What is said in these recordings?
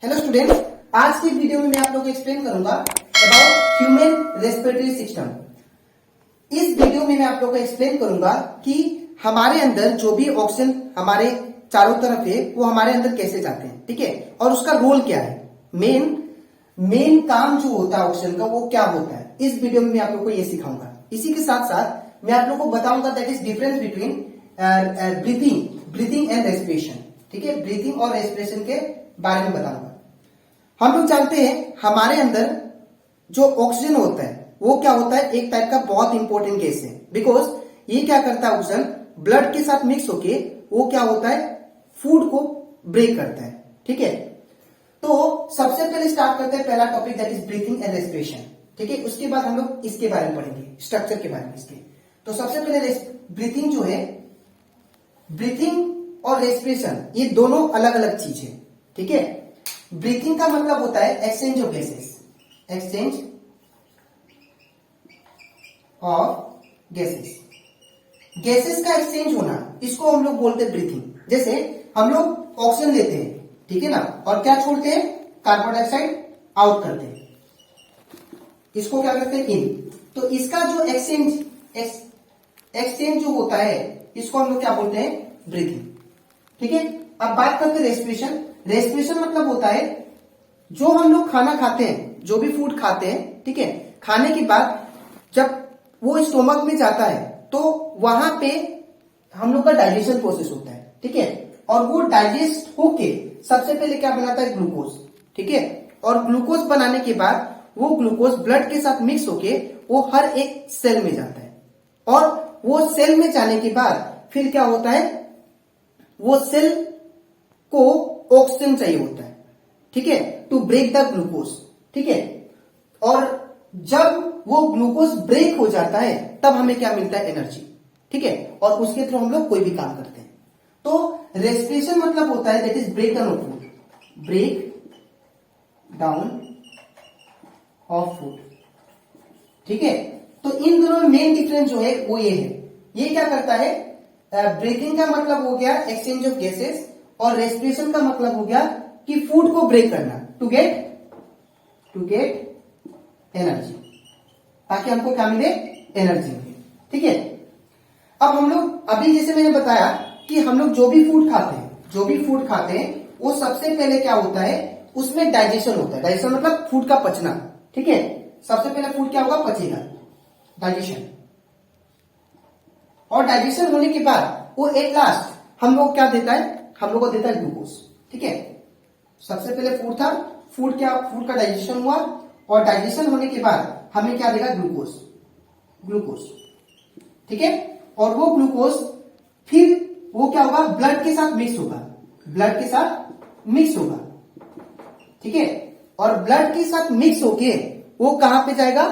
Hello students, आज की video में मैं आप लोगों को एक्सप्लेन करूंगा अबाउट ह्यूमन रेस्पिरेटरी सिस्टम। इस वीडियो में मैं आप लोगों को एक्सप्लेन करूंगा कि हमारे अंदर जो भी ऑक्सीजन हमारे चारों तरफ है वो हमारे अंदर कैसे जाते हैं, ठीक है, और उसका रोल क्या है, मेन काम जो होता है ऑक्सीजन का वो क्या होता है। इस वीडियो में मैं आप लोगों को ये सिखाऊंगा। इसी के साथ साथ मैं आप लोगों को बताऊंगा that is difference between breathing and respiration, ठीक है, ब्रीथिंग और रेस्पिरेशन के बारे में बताऊंगा। हम लोग जानते हैं हमारे अंदर जो ऑक्सीजन होता है वो क्या होता है, एक टाइप का बहुत इंपॉर्टेंट गैस है। बिकॉज ये क्या करता है, ऑक्सीजन ब्लड के साथ मिक्स होके वो क्या होता है, फूड को ब्रेक करता है, ठीक है। तो सबसे पहले स्टार्ट करते हैं पहला topic that is breathing and respiration, ठीक है। उसके बाद हम लोग इसके बारे में पढ़ेंगे, स्ट्रक्चर के बारे में इसके। तो सबसे पहले ब्रीथिंग जो है, ब्रीथिंग और रेस्पिरेशन ये दोनों अलग अलग चीज है, ठीक है। ब्रीथिंग का मतलब होता है exchange of gases, exchange of gases, gases का एक्सचेंज होना, इसको हम लोग बोलते हैं ब्रीथिंग। जैसे हम लोग ऑक्सीजन लेते हैं, ठीक है ना, और क्या छोड़ते हैं, कार्बन डाइऑक्साइड आउट करते हैं, इसको क्या करते हैं, इन। तो इसका जो एक्सचेंज जो होता है इसको हम लोग क्या बोलते हैं, ब्रीथिंग, ठीक है। अब बात करते हैं रेस्पिरेशन। रेस्पिरेशन मतलब होता है जो हम लोग खाना खाते हैं, जो भी फूड खाते हैं, ठीक है, खाने के बाद जब वो स्टोमक में जाता है तो वहां पे हम लोग का डाइजेशन प्रोसेस होता है, ठीक है, और वो डाइजेस्ट होके सबसे पहले क्या बनाता है, ग्लूकोज, ठीक है। और ग्लूकोज बनाने के बाद वो ग्लूकोज ब्लड के साथ मिक्स होके वो हर एक सेल में जाता है, और वो सेल में जाने के बाद फिर क्या होता है, वो सेल को ऑक्सीजन चाहिए होता है, ठीक है, टू ब्रेक द ग्लूकोज, ठीक है। और जब वो ग्लूकोज ब्रेक हो जाता है तब हमें क्या मिलता है, एनर्जी, ठीक है, और उसके थ्रू हम लोग कोई भी काम करते हैं। तो रेस्पिरेशन मतलब होता है that is break down of food, break down of food, ठीक है। तो इन दोनों में मेन डिफरेंस जो है वो ये है। ये क्या करता है, ब्रेथिंग का मतलब हो गया एक्सचेंज ऑफ गैसेस, और रेस्पिरेशन का मतलब हो गया कि फूड को ब्रेक करना, टू गेट एनर्जी, ताकि हमको क्या मिले, एनर्जी मिले, ठीक है। अब हम लोग अभी जैसे मैंने बताया कि हम लोग जो भी फूड खाते हैं वो सबसे पहले क्या होता है, उसमें डाइजेशन होता है। डाइजेशन मतलब फूड का पचना, ठीक है। सबसे पहले फूड क्या होगा, पचेगा, डाइजेशन। और डाइजेशन होने के बाद वो एट लास्ट हम लोग क्या देता है, हम लोग को देता है ग्लूकोज, ठीक है। सबसे पहले फूड था, फूड का डाइजेशन हुआ, और डाइजेशन होने के बाद हमें क्या देगा, ग्लूकोज, ठीक है। और वो ग्लूकोज फिर वो क्या होगा, ब्लड के साथ मिक्स होगा, ठीक है। और ब्लड के साथ मिक्स होके वो कहां पे जाएगा,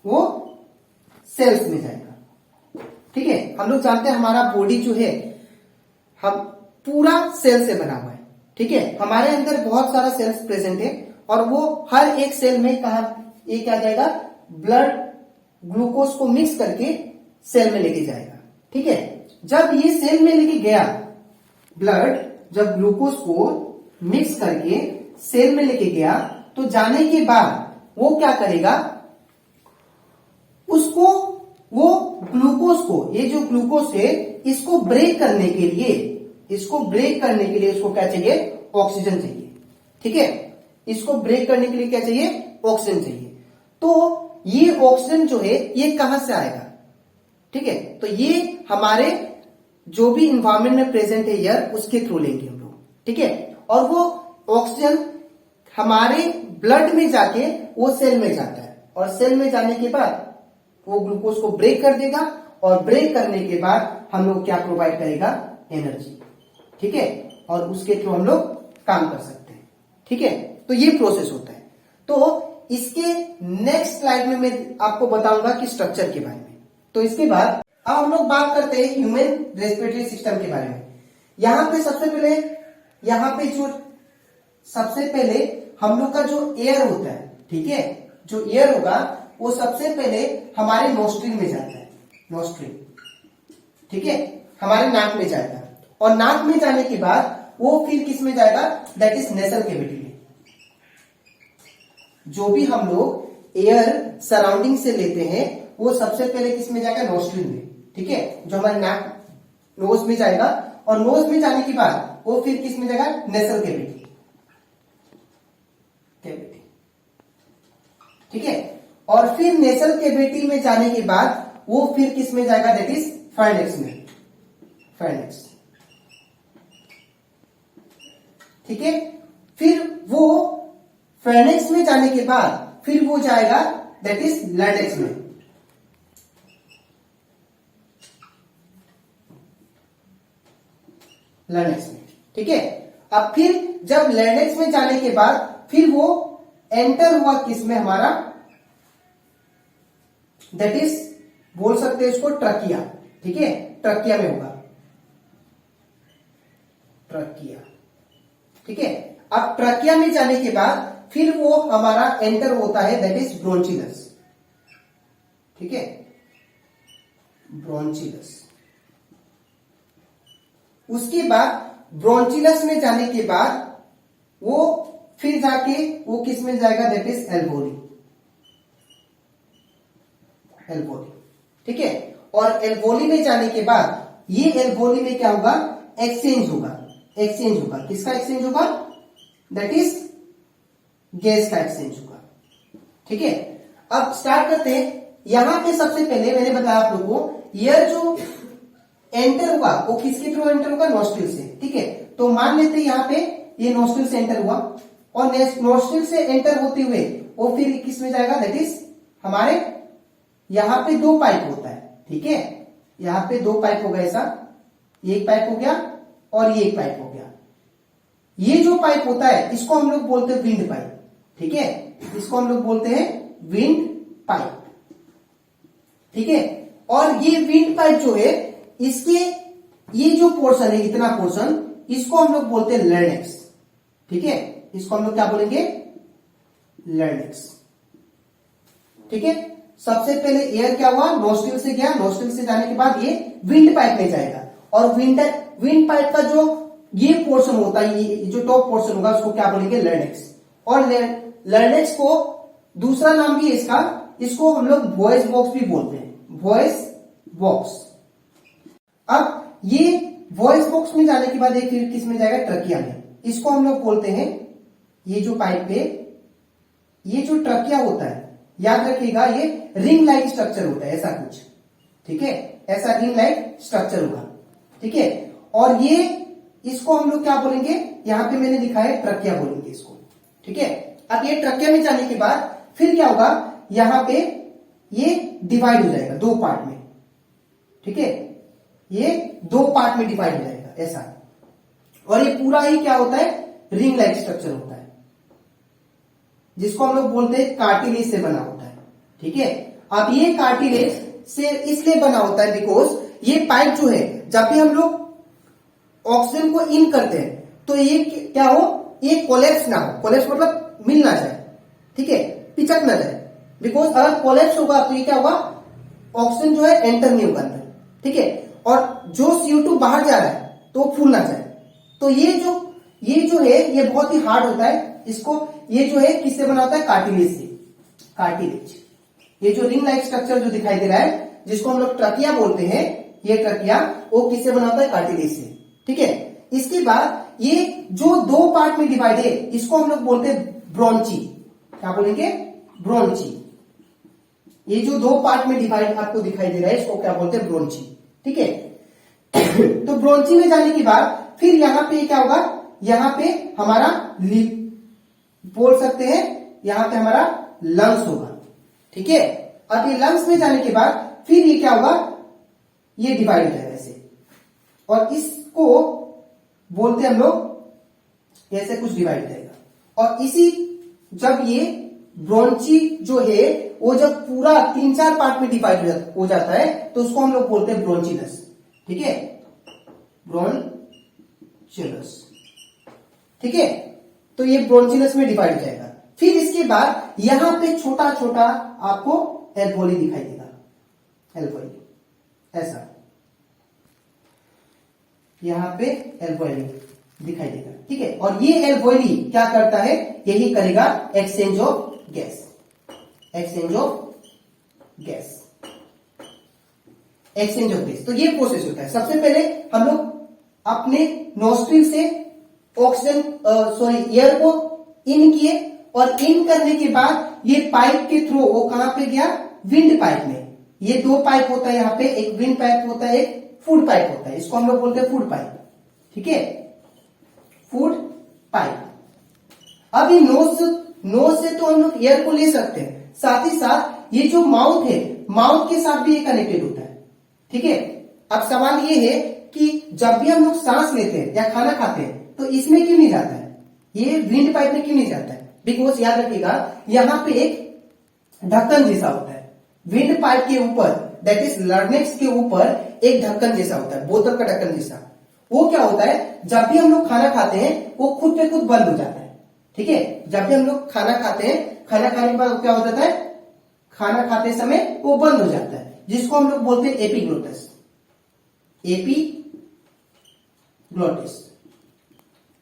वो सेल्स में जाएगा, ठीक है। हम लोग जानते हैं हमारा बॉडी जो है हम पूरा सेल से बना हुआ है, ठीक है। हमारे अंदर बहुत सारा सेल्स प्रेजेंट है, और वो हर एक सेल में कहा, ये क्या जाएगा, ब्लड ग्लूकोज को मिक्स करके सेल में लेके जाएगा, ठीक है। जब ये सेल में लेके गया, ब्लड जब ग्लूकोज को मिक्स करके सेल में लेके गया, तो जाने के बाद वो क्या करेगा, उसको वो ग्लूकोज को, ये जो ग्लूकोज है इसको ब्रेक करने के लिए उसको क्या चाहिए, ऑक्सीजन चाहिए, ठीक है। इसको ब्रेक करने के लिए क्या चाहिए, ऑक्सीजन चाहिए। तो ये ऑक्सीजन जो है ये कहां से आएगा, ठीक है। तो ये हमारे जो भी इन्वायरमेंट में प्रेजेंट है एयर, उसके थ्रू लेंगे हम लोग, ठीक है। और वो ऑक्सीजन हमारे ब्लड में जाके वो सेल में जाता है, और सेल में जाने के बाद वो ग्लूकोज को ब्रेक कर देगा, और ब्रेक करने के बाद हम लोग क्या प्रोवाइड करेगा, एनर्जी, ठीक है। और उसके थ्रू हम लोग काम कर सकते हैं, ठीक है। तो ये प्रोसेस होता है। तो इसके नेक्स्ट स्लाइड में मैं आपको बताऊंगा कि स्ट्रक्चर के बारे में। तो इसके बाद अब हम लोग बात करते हैं ह्यूमन रेस्पिरेटरी सिस्टम के बारे में। यहां पे सबसे पहले हम लोग का जो एयर होता है, ठीक है, जो एयर होगा वो सबसे पहले हमारे नोस्ट्रिल में जाता है, नोस्ट्रिल, ठीक है, हमारे नाक में जाएगा, और नाक में जाने के बाद वो फिर किस में जाएगा, दैट इज नेसल कैविटी में। जो भी हम लोग एयर सराउंडिंग से लेते हैं वो सबसे पहले किस में जाएगा, नोस्ट्रिल में, ठीक है, जो हमारे नाक नोज में जाएगा, और नोज में जाने के बाद वो फिर किस में जाएगा, नेसल कैविटी, ठीक है, और फिर नेसल कैविटी में जाने के बाद वो फिर किस में जाएगा, दैट इज फाइनेक्स में, फाइनेक्स, ठीक है। फिर वो फाइनेक्स में जाने के बाद फिर वो जाएगा, दैट इज लैंडेक्स में, लैंडेक्स में, ठीक है। अब फिर जब लैंडेक्स में जाने के बाद फिर वो एंटर हुआ किस में, हमारा दैट इज बोल सकते हैं इसको ट्रकिया, ठीक है, ट्रकिया में होगा, ट्रकिया, ठीक है। अब ट्रकिया में जाने के बाद फिर वो हमारा एंटर होता है, दैट इज ब्रोंचिलस, ठीक है, ब्रोंचिलस। उसके बाद ब्रोंचिलस में जाने के बाद वो फिर जाके वो किस में जाएगा, दैट इज एल्वोली, एल्वोली, ठीक है। और एल्वोली में जाने के बाद ये एल्वोली में क्या होगा, एक्सचेंज होगा, एक्सचेंज होगा, किसका एक्सचेंज होगा, दैट इज गैस का एक्सचेंज होगा, ठीक है। अब स्टार्ट करते हैं। यहां पे सबसे पहले मैंने बताया आप लोगों को, एयर जो एंटर हुआ वो किसके थ्रू एंटर होगा, नोस्ट्रिल से, ठीक है। तो मान लेते हैं यहां पे ये नोस्ट्रिल से एंटर हुआ, और नोस्ट्रिल से एंटर होते हुए वो फिर किस में जाएगा, दैट इज हमारे यहां पे दो पाइप होता है, ठीक है, यहां पे दो पाइप होगा, ऐसा एक पाइप हो गया और ये एक पाइप हो गया। ये जो पाइप होता है इसको हम लोग बोलते हैं विंड पाइप, ठीक है, इसको हम लोग बोलते हैं विंड पाइप, ठीक है। और ये विंड पाइप जो है इसके ये जो पोर्शन है, इतना पोर्शन, इसको हम लोग बोलते हैं लैंडेक्स, ठीक है, इसको हम लोग क्या बोलेंगे, लैंडेक्स, ठीक है। सबसे पहले एयर क्या हुआ, नोस्ट्रिल से गया, नोस्ट्रिल से जाने के बाद ये विंड पाइप में जाएगा, और विंड पाइप का जो ये पोर्शन होता है, ये जो टॉप पोर्शन होगा उसको क्या बोलेंगे, लैंडेक्स। और लैंडेक्स को दूसरा नाम भी है इसका, इसको हम लोग वॉइस बॉक्स भी बोलते हैं, वॉइस बॉक्स। अब ये वॉइस बॉक्स में जाने के बाद एक फिर किस में जाएगा, ट्रकिया में, इसको हम लोग बोलते हैं, ये जो पाइप पे ये जो ट्रकिया होता है, याद रखिएगा ये रिंग लाइक स्ट्रक्चर होता है, ऐसा कुछ, ठीक है, ऐसा रिंग लाइक स्ट्रक्चर होगा, ठीक है। और ये इसको हम लोग क्या बोलेंगे, यहां पे मैंने लिखा है ट्रकिया बोलेंगे इसको, ठीक है। अब ये ट्रकिया में जाने के बाद फिर क्या होगा, यहां पे ये डिवाइड हो जाएगा दो पार्ट में, ठीक है, ये दो पार्ट में डिवाइड हो जाएगा ऐसा, और ये पूरा ही क्या होता है, रिंग लाइक स्ट्रक्चर होता है, जिसको हम लोग बोलते हैं कार्टिलेज से बना होता है, ठीक है। अब ये कार्टिलेज से इसलिए बना होता है बिकॉज ये पाइप जो है, जब भी हम लोग ऑक्सीजन को इन करते हैं तो ये क्या हो, ये कोलैप्स ना हो, कोलैप्स मतलब मिल ना जाए, ठीक है, पिचक ना जाए, बिकॉज अगर कोलैप्स होगा तो ये क्या होगा, ऑक्सीजन जो है एंटर नहीं होगा अंदर, ठीक है, और जो CO2 बाहर जा रहा है तो वो फूल ना जाए। तो ये जो है ये बहुत ही हार्ड होता है, इसको ये जो है किससे बना होता है, कार्टिलेज से, कार्टिलेज। ये जो रिंग लाइक स्ट्रक्चर जो दिखाई दे रहा है, जिसको हम लोग ट्रकिया बोलते हैं, ये ट्रकिया वो किससे बना होता है, कार्टिलेज से, ठीक है। इसके बाद ये जो दो पार्ट में डिवाइड है इसको हम लोग बोलते हैं ब्रोंची, क्या बोलेंगे, ब्रोंची। ये जो दो पार्ट में डिवाइड आपको दिखाई दे रहा है इसको क्या बोलते हैं, ब्रोंची, ठीक है। तो ब्रोंची में जाने के बाद फिर यहां पे क्या होगा, यहां पे हमारा बोल सकते हैं, यहां पे हमारा लंग्स होगा, ठीक है। अब ये लंग्स में जाने के बाद फिर ये क्या होगा, ये डिवाइड हो जाएगा ऐसे, और इसको बोलते हैं हम लोग, ऐसे कुछ डिवाइड हो जाएगा। और इसी जब ये ब्रोंची जो है वो जब पूरा 3-4 पार्ट में डिवाइड हो जाता है तो उसको हम लोग बोलते हैं ब्रोंचिलस, ठीक है, ब्रोंचिलस, ठीक है। तो ये ब्रोंचिलस में डिवाइड हो जाएगा। फिर इसके बाद यहां पे छोटा छोटा आपको एल्वोली दिखाई देगा, एल्वोली ऐसा, यहां पे एल्वोली, दिखाई देगा, ठीक है। और ये एल्वोइली क्या करता है, यही करेगा exchange of gas, exchange of gas, exchange of gas. तो ये प्रोसेस होता है। सबसे पहले हम लोग अपने नोस्ट्रिल से ऑक्सीजन एयर को इन किए, और इन करने के बाद ये पाइप के थ्रू वो कहां पे गया, विंड पाइप में। ये दो पाइप होता है यहाँ पे, एक विंड पाइप होता है, एक फूड पाइप होता है। इसको हम लोग बोलते हैं फूड पाइप, ठीक है, फूड पाइप। अब ये नोज से तो हम लोग एयर को ले सकते हैं, साथ ही साथ ये जो माउथ है, माउथ के साथ भी ये कनेक्टेड होता है, ठीक है। अब सवाल ये है कि जब भी हम लोग सांस लेते हैं या खाना खाते हैं तो इसमें क्यों नहीं जाता है, ये विंड पाइप में क्यों नहीं जाता है? बिकॉज याद रखिएगा यहां पे एक ढक्कन जैसा होता है विंड पाइप के ऊपर, दैट इज लर्नेक्स के ऊपर एक ढक्कन जैसा होता है, बोतल का ढक्कन जैसा। वो क्या होता है, जब भी हम लोग खाना खाते हैं वो खुद पे खुद बंद हो जाता है, ठीक है। जब भी हम लोग खाना खाते हैं, खाना खाने के बाद क्या हो जाता है, खाना खाते समय वो बंद हो जाता है, जिसको हम लोग बोलते हैं एपिग्लोटिस, एपिग्लोटिस,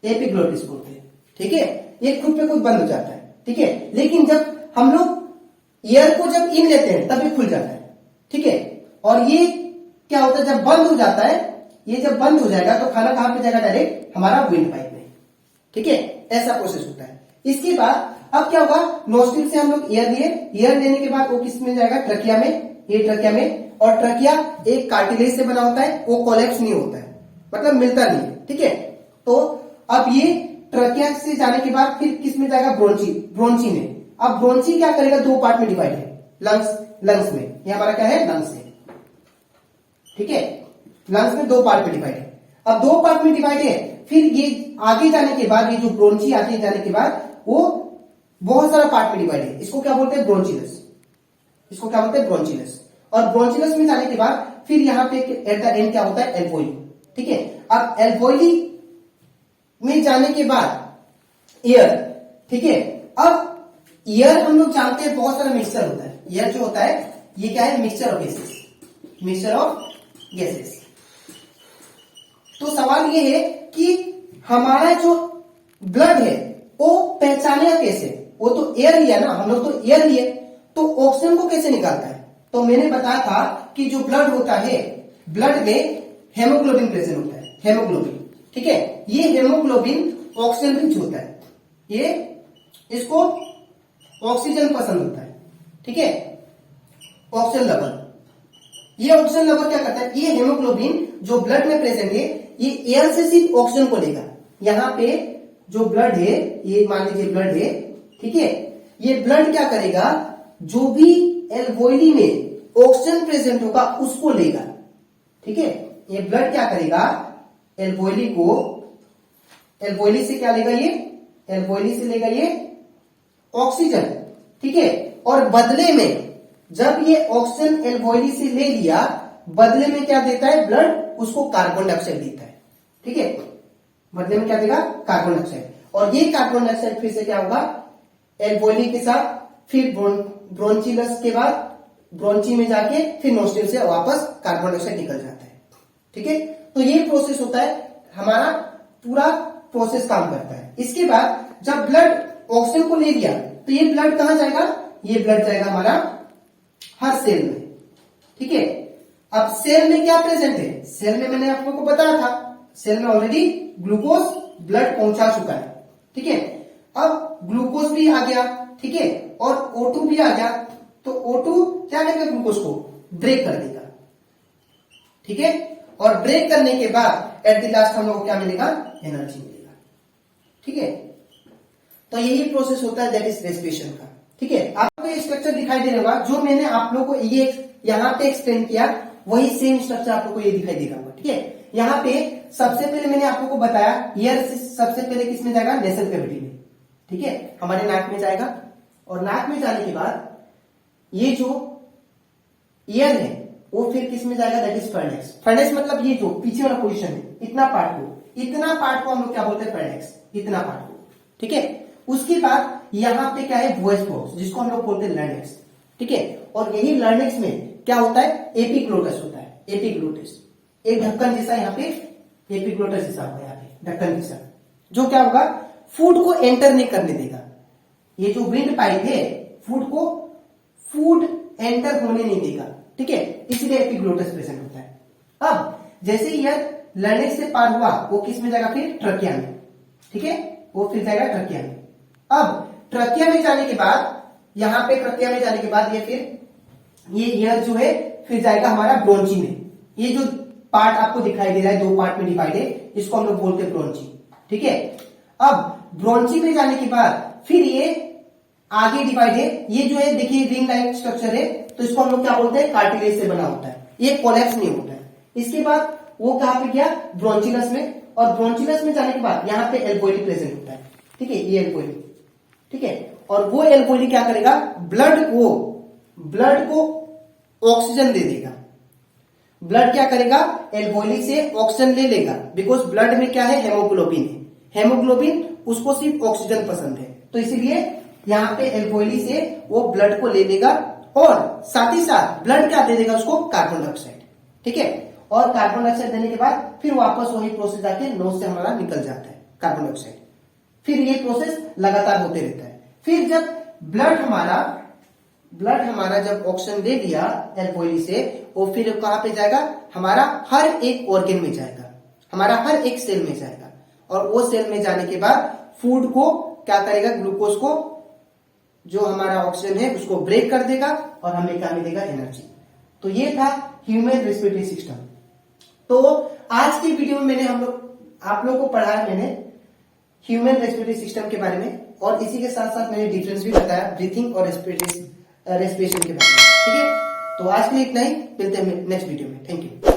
एपिग्लोटिस बोलते हैं, ठीक है। ये खुद पे खुद बंद हो जाता है, ठीक है। लेकिन जब हम लोग एयर को जब इन लेते हैं तब ये खुल जाता है, ठीक है। और ये क्या होता है, जब बंद हो जाता है, ये जब बंद हो जाएगा तो खाना कहां पे जाएगा, डायरेक्ट हमारा विंड पाइप में, ठीक है। ऐसा प्रोसेस होता है। इसके बाद अब क्या होगा, नोस्ट्रिल से हम लोग एयर लिए, एयर लेने के बाद वो किस में जाएगा, ट्रकिया में, ये ट्रकिया में। और ट्रकिया एक कार्टिलेज से बना होता है, वो कोलैप्स नहीं होता है, मतलब मिलता नहीं है, ठीक है। तो अब ये ट्रकिया से जाने के बाद फिर किस में जाएगा, ब्रोंची, ब्रोंची में। अब ब्रोंची क्या करेगा, दो पार्ट में डिवाइड है, लंग्स में, ये हमारा क्या है, लंग्स है, ठीक है। लंग्स में दो पार्ट में डिवाइड है। अब दो पार्ट में डिवाइड है, फिर ये आगे जाने के बाद, ये जो ब्रोंची आगे जाने के बाद वो बहुत सारा पार्ट में डिवाइड है, इसको क्या बोलते हैं, ब्रोंचिलस, इसको क्या बोलते हैं, ब्रोंचिलस। और ब्रोंचिलस में जाने के बाद फिर यहाँ पे एट द एंड क्या होता है, एल्वोइली, ठीक है। अब एल्वोइली में जाने के बाद एयर, ठीक है। अब एयर हम लोग जानते हैं बहुत सारा मिक्सचर होता है, एयर जो होता है ये क्या है, mixture of gases, mixture of gases. तो सवाल ये है कि हमारा जो ब्लड है वो पहचानेगा कैसे, वो तो एयर लिया ना, हम लोग तो एयर लिए, तो ऑक्सीजन को कैसे निकालता है। तो मैंने बताया था कि जो ब्लड होता है, ब्लड में हेमोग्लोबिन प्रेजेंट होता है, हेमोग्लोबिन, ठीक है। ये हेमोग्लोबिन ऑक्सीजन रिच होता है, ये इसको ऑक्सीजन पसंद होता है, ठीक है, ऑक्सीजन लेवल। ये ऑक्सीजन लेवल क्या करता है, ये हेमोग्लोबिन जो ब्लड में प्रेजेंट है, ये एयर से सिर्फ ऑक्सीजन को लेगा। यहां पे जो ब्लड है, ये मान लीजिए ब्लड है, ठीक है। ये ब्लड क्या करेगा, जो भी एल्वोइली में ऑक्सीजन प्रेजेंट होगा उसको लेगा, ठीक है। ये ब्लड क्या करेगा, एल्वोइली को, एल्वोइली से क्या लेगा, ये एल्वोइली से लेगा ये ऑक्सीजन, ठीक है। और बदले में जब ये ऑक्सीजन एल्वोइली से ले लिया, बदले में क्या देता है ब्लड, उसको कार्बन डाइऑक्साइड देता है, ठीक है। बदले में क्या देगा, कार्बन डाइऑक्साइड। और ये कार्बन डाइऑक्साइड फिर से क्या होगा, एल्वोइली के साथ फिर ब्रोंचिलस के बाद ब्रोंची में जाके फिर नोस्ट्रिल से वापस कार्बन डाइऑक्साइड निकल जाता है, ठीक है। तो ये प्रोसेस होता है, हमारा पूरा प्रोसेस काम करता है। इसके बाद जब ब्लड ऑक्सीजन को ले लिया तो ये ब्लड कहां जाएगा, ये ब्लड जाएगा हमारा हर सेल में, ठीक है। अब सेल में क्या प्रेजेंट है, सेल में मैंने आप लोगों को बताया था, सेल में ऑलरेडी ग्लूकोज ब्लड पहुंचा चुका है, ठीक है। अब ग्लूकोज भी आ गया, ठीक है, और O2 भी आ गया, तो O2 क्या करेगा, ग्लूकोज को ब्रेक कर देगा, ठीक है। और ब्रेक करने के बाद एट द लास्ट हम लोग को क्या मिलेगा, एनर्जी मिलेगा, ठीक है। तो यही प्रोसेस होता है, दैट इज रेस्पिरेशन का, ठीक है। आपको ये स्ट्रक्चर दिखाई दे रहा होगा, जो मैंने आप लोग को ये यहाँ पे एक्सप्लेन किया, वही सेम स्ट्रक्चर आप लोग को ये दिखाई देगा, ठीक है। यहाँ पे सबसे पहले मैंने आप लोग को बताया, एयर सबसे पहले किसमें जाएगा, नेसल कैविटी में, ठीक है, हमारे नाक में जाएगा। और नाक में जाने के बाद ये जो एयर है वो फिर किस में जाएगा, दैट इज फार्नेक्स। फार्नेक्स मतलब ये जो पीछे वाला पोजीशन है, इतना पार्ट को हम लोग क्या बोलते हैं, फार्नेक्स, इतना पार्ट को, ठीक है। उसके बाद यहाँ पे क्या है, वॉइस बॉक्स, जिसको हम लोग बोलते हैं लर्नेक्स, ठीक है। और यही लर्नेक्स में क्या होता है, एपिग्लोटस होता है, एपिग्लोटस एक ढक्कन जैसा, यहाँ पे एपिग्लोटस जैसा होता है, यहाँ पे ढक्कन जैसा, जो क्या होगा, फूड को एंटर नहीं करने देगा। ये जो विंड पाइप है फूड एंटर होने नहीं देगा, ठीक है, इसलिए एपिग्लोटिस प्रेजेंट होता है। अब जैसे एयर लर्निक्स से पार हुआ वो किस में जाएगा, फिर ट्रकिया में, ठीक है, वो फिर जाएगा ट्रकिया में। अब ट्रकिया में जाने के बाद, यहां पे ट्रकिया में जाने के बाद ये फिर ये एयर जो है फिर जाएगा हमारा ब्रोंची में। ये जो पार्ट आपको दिखाई दे रहा है 2 पार्ट में डिवाइड है, इसको हम लोग बोलते हैं ब्रोंची, ठीक है। अब ब्रोंची में जाने के बाद फिर ये आगे डिवाइड है, ये जो है देखिए रिंग लाइक स्ट्रक्चर है, तो इसको हम लोग क्या बोलते हैं, कार्टिलेज से बना होता है, ये कोलैप्स नहीं होता है। इसके बाद वो कहां पे गया, ब्रोंचिनस में, और ब्रोंचिनस में जाने के बाद यहाँ पे एल्वोइली प्रेजेंट होता है, ठीक है, ये एल्वोइली, ठीक है। और वो एल्वोइली क्या करेगा, ब्लड को ऑक्सीजन दे देगा। ब्लड क्या करेगा, एल्वोइली से ऑक्सीजन ले लेगा, बिकॉज ब्लड में क्या है, हेमोग्लोबिन है। हेमोग्लोबिन उसको सिर्फ ऑक्सीजन पसंद है, तो इसीलिए यहाँ पे एल्वोइली से वो ब्लड को ले लेगा, और साथ ही साथ ब्लड क्या दे देगा उसको, कार्बन डाइऑक्साइड, ठीक है। और कार्बन डाइऑक्साइड देने के बाद फिर वापस वही प्रोसेस आके नोज से हमारा निकल जाता है कार्बन डाइऑक्साइड। फिर ये प्रोसेस लगातार होते रहता है। फिर जब ब्लड हमारा जब ऑक्सीजन दे दिया एल्वोइली से, वो फिर कहां पे जाएगा, हमारा हर एक ऑर्गन में जाएगा, हमारा हर एक सेल में जाएगा, और वो सेल में जाने के बाद फूड को क्या करेगा, ग्लूकोज को, जो हमारा ऑक्सीजन है उसको ब्रेक कर देगा, और हमें क्या मिलेगा, एनर्जी। तो ये था ह्यूमन रेस्पिरेटरी सिस्टम। तो आज की वीडियो में आप लोग को पढ़ाया मैंने ह्यूमन रेस्पिरेटरी सिस्टम के बारे में, और इसी के साथ साथ मैंने डिफरेंस भी बताया ब्रीथिंग और रेस्पिरेशन के बारे में, ठीक है। तो आज के लिए इतना ही, मिलते हैं नेक्स्ट वीडियो में। Thank you.